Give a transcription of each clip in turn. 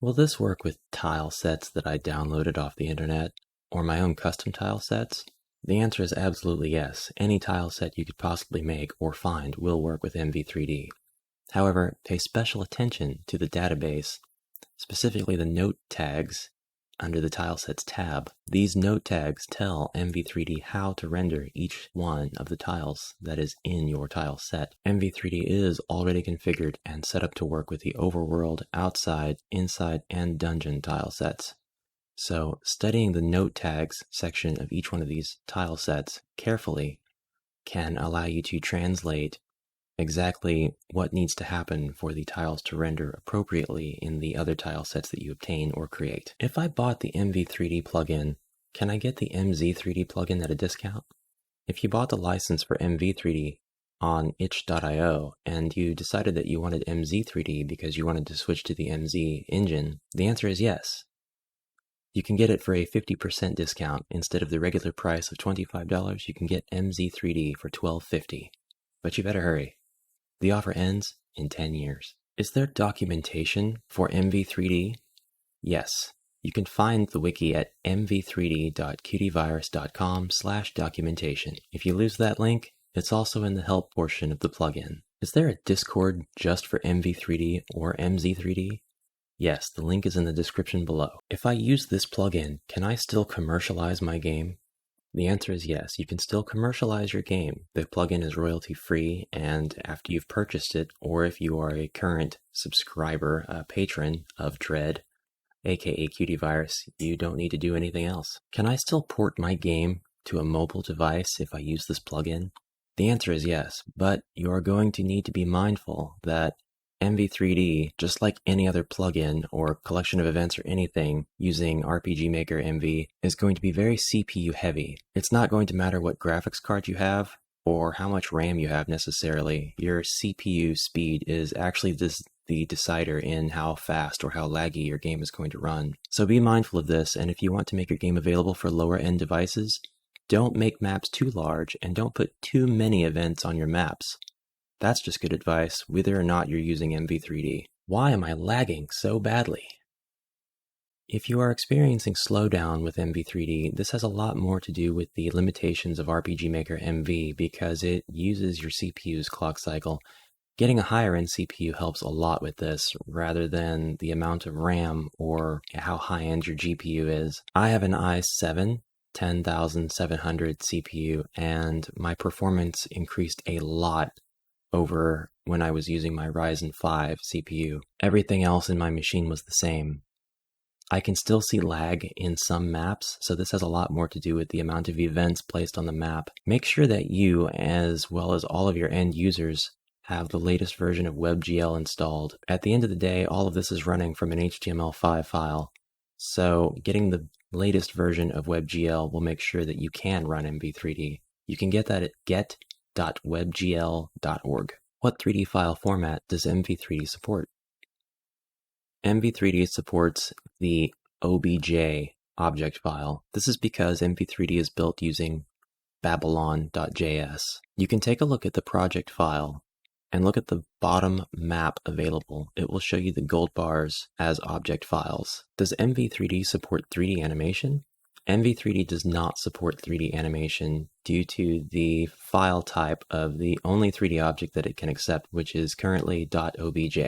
Will this work with tile sets that I downloaded off the internet, or my own custom tile sets? The answer is absolutely yes. Any tile set you could possibly make or find will work with MV3D. However, pay special attention to the database, specifically the note tags under the Tilesets tab. These note tags tell MV3D how to render each one of the tiles that is in your tile set. MV3D is already configured and set up to work with the overworld, outside, inside, and dungeon tile sets. So studying the note tags section of each one of these tile sets carefully can allow you to translate exactly what needs to happen for the tiles to render appropriately in the other tile sets that you obtain or create. If I bought the MV3D plugin, can I get the MZ3D plugin at a discount? If you bought the license for MV3D on itch.io and you decided that you wanted MZ3D because you wanted to switch to the MZ engine, the answer is yes. You can get it for a 50% discount. Instead of the regular price of $25, you can get MZ3D for $12.50. But you better hurry. The offer ends in 10 years. Is there documentation for MV3D? Yes. You can find the wiki at mv3d.qtvirus.com/documentation. If you lose that link, it's also in the help portion of the plugin. Is there a Discord just for MV3D or MZ3D? Yes, the link is in the description below. If I use this plugin, can I still commercialize my game? The answer is yes, you can still commercialize your game. The plugin is royalty free, and after you've purchased it, or if you are a current subscriber, patron of Dread, aka QTvirus, you don't need to do anything else. Can I still port my game to a mobile device if I use this plugin? The answer is yes, but you are going to need to be mindful that MV3D, just like any other plugin or collection of events or anything using RPG Maker MV, is going to be very CPU heavy. It's not going to matter what graphics card you have or how much RAM you have necessarily. Your CPU speed is actually the decider in how fast or how laggy your game is going to run. So be mindful of this, and if you want to make your game available for lower end devices, don't make maps too large and don't put too many events on your maps. That's just good advice, whether or not you're using MV3D. Why am I lagging so badly? If you are experiencing slowdown with MV3D, this has a lot more to do with the limitations of RPG Maker MV because it uses your CPU's clock cycle. Getting a higher end CPU helps a lot with this, rather than the amount of RAM or how high end your GPU is. I have an i7 10700 CPU, and my performance increased a lot over when I was using my Ryzen 5 CPU. Everything else in my machine was the same. I can still see lag in some maps, so this has a lot more to do with the amount of events placed on the map. Make sure that you, as well as all of your end users, have the latest version of WebGL installed. At the end of the day, all of this is running from an HTML5 file, so getting the latest version of WebGL will make sure that you can run MV3D. You can get that at get.webgl.org. What 3D file format does MV3D support? MV3D supports the OBJ object file. This is because MV3D is built using Babylon.js. You can take a look at the project file and look at the bottom map available. It will show you the gold bars as object files. Does MV3D support 3D animation? MV3D does not support 3D animation due to the file type of the only 3D object that it can accept, which is currently .obj.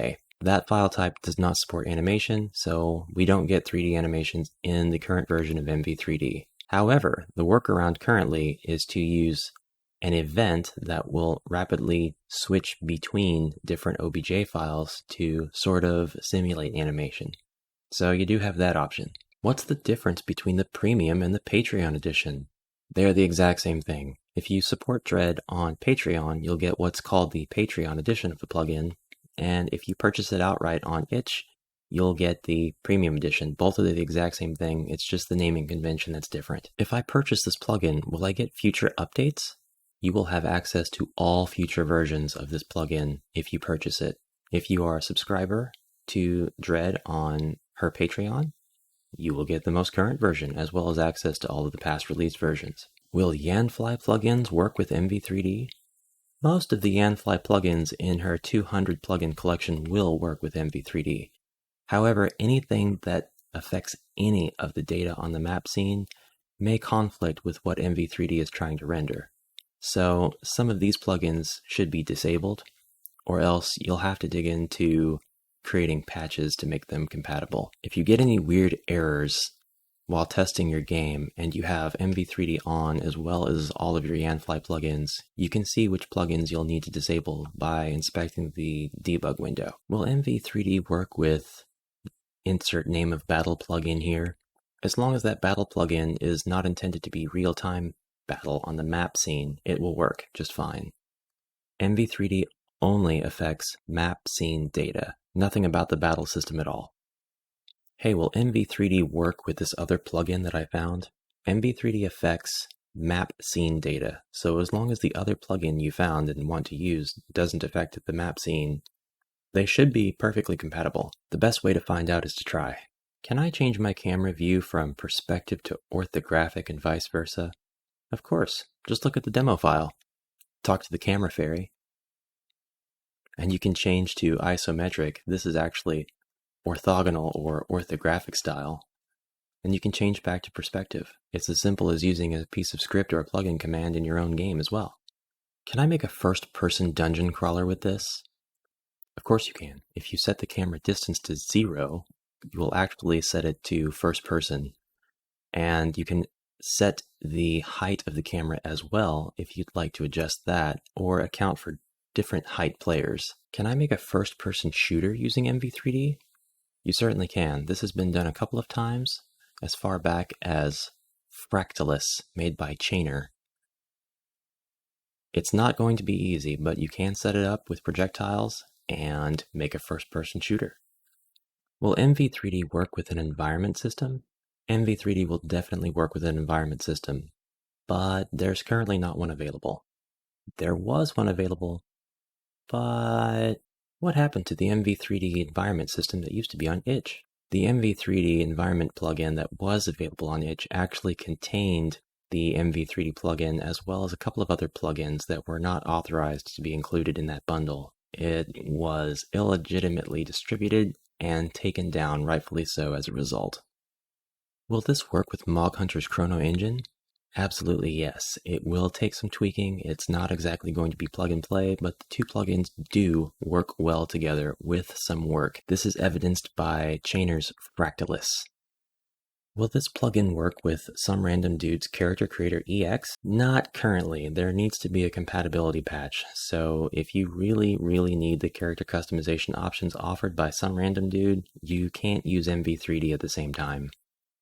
That file type does not support animation, so we don't get 3D animations in the current version of MV3D. However, the workaround currently is to use an event that will rapidly switch between different OBJ files to sort of simulate animation. So you do have that option. What's the difference between the Premium and the Patreon edition? They are the exact same thing. If you support Dread on Patreon, you'll get what's called the Patreon edition of the plugin, and if you purchase it outright on itch, you'll get the Premium edition. Both are the exact same thing, it's just the naming convention that's different. If I purchase this plugin, will I get future updates? You will have access to all future versions of this plugin if you purchase it. If you are a subscriber to Dread on her Patreon, you will get the most current version, as well as access to all of the past released versions. Will Yanfly plugins work with MV3D? Most of the Yanfly plugins in her 200 plugin collection will work with MV3D. However, anything that affects any of the data on the map scene may conflict with what MV3D is trying to render. So some of these plugins should be disabled, or else you'll have to dig into creating patches to make them compatible. If you get any weird errors while testing your game and you have MV3D on as well as all of your Yanfly plugins, you can see which plugins you'll need to disable by inspecting the debug window. Will MV3D work with insert name of battle plugin here? As long as that battle plugin is not intended to be real-time battle on the map scene, it will work just fine. MV3D only affects map scene data, nothing about the battle system at all. Hey, will MV3D work with this other plugin that I found? MV3D affects map scene data, so as long as the other plugin you found and want to use doesn't affect the map scene, they should be perfectly compatible. The best way to find out is to try. Can I change my camera view from perspective to orthographic and vice versa? Of course, just look at the demo file. Talk to the camera fairy. And you can change to isometric. This is actually orthogonal or orthographic style. And you can change back to perspective. It's as simple as using a piece of script or a plugin command in your own game as well. Can I make a first-person dungeon crawler with this? Of course you can. If you set the camera distance to 0, you will actually set it to first person. And you can set the height of the camera as well if you'd like to adjust that or account for different height players. Can I make a first-person shooter using MV3D? You certainly can. This has been done a couple of times, as far back as Fractalis, made by Chainer. It's not going to be easy, but you can set it up with projectiles and make a first-person shooter. Will MV3D work with an environment system? MV3D will definitely work with an environment system, but there's currently not one available. There was one available, but what happened to the MV3D environment system that used to be on itch? The MV3D environment plugin that was available on itch actually contained the MV3D plugin as well as a couple of other plugins that were not authorized to be included in that bundle. It was illegitimately distributed and taken down, rightfully so, as a result. Will this work with MogHunter's Chrono engine? Absolutely yes. It will take some tweaking. It's not exactly going to be plug and play, but the two plugins do work well together with some work. This is evidenced by Chainer's Fractalis. Will this plugin work with Some Random Dude's Character Creator EX? Not currently. There needs to be a compatibility patch. So if you really need the character customization options offered by Some Random Dude, you can't use MV3D at the same time.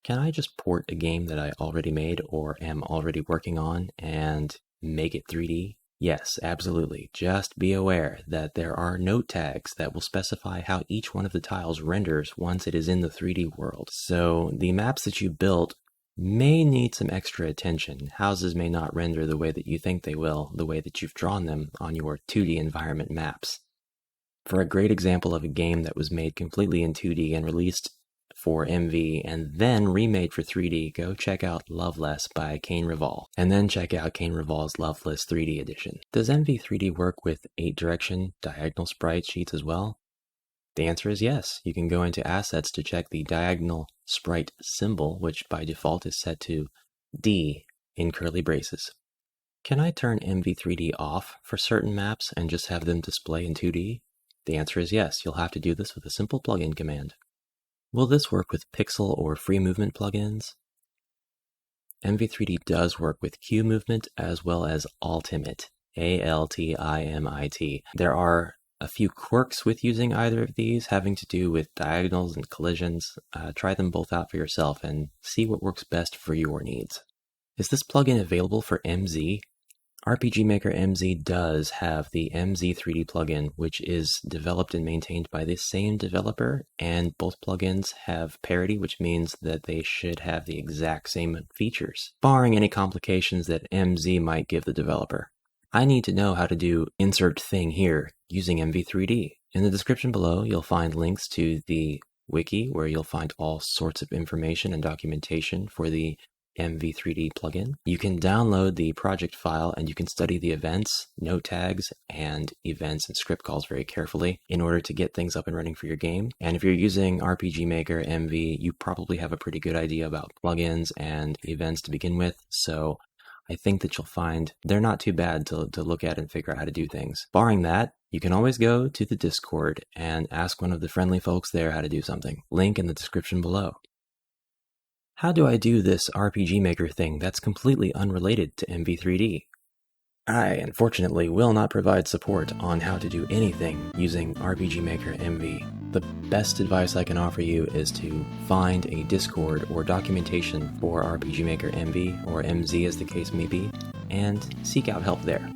Can I just port a game that I already made or am already working on and make it 3D? Yes, absolutely. Just be aware that there are note tags that will specify how each one of the tiles renders once it is in the 3D world. So the maps that you built may need some extra attention. Houses may not render the way that you think they will, the way that you've drawn them on your 2D environment maps. For a great example of a game that was made completely in 2D and released for MV and then remade for 3D, go check out Loveless by Kane Reval, and then check out Kane Reval's Loveless 3D edition. Does MV3D work with 8-direction diagonal sprite sheets as well? The answer is yes. You can go into assets to check the diagonal sprite symbol, which by default is set to D in curly braces. Can I turn MV3D off for certain maps and just have them display in 2D? The answer is yes. You'll have to do this with a simple plugin command. Will this work with pixel or free movement plugins? MV3D does work with Q movement as well as Altimate, A-L-T-I-M-I-T. There are a few quirks with using either of these having to do with diagonals and collisions. Try them both out for yourself and see what works best for your needs. Is this plugin available for MZ? RPG Maker MZ does have the MZ3D plugin, which is developed and maintained by the same developer, and both plugins have parity, which means that they should have the exact same features, barring any complications that MZ might give the developer. I need to know how to do insert thing here using MV3D. In the description below, you'll find links to the wiki, where you'll find all sorts of information and documentation for the MV3D plugin. You can download the project file and you can study the events, note tags, and events and script calls very carefully in order to get things up and running for your game. And if you're using RPG Maker MV, you probably have a pretty good idea about plugins and events to begin with. So I think that you'll find they're not too bad to look at and figure out how to do things. Barring that, you can always go to the Discord and ask one of the friendly folks there how to do something. Link in the description below. How do I do this RPG Maker thing that's completely unrelated to MV3D? I, unfortunately, will not provide support on how to do anything using RPG Maker MV. The best advice I can offer you is to find a Discord or documentation for RPG Maker MV, or MZ as the case may be, and seek out help there.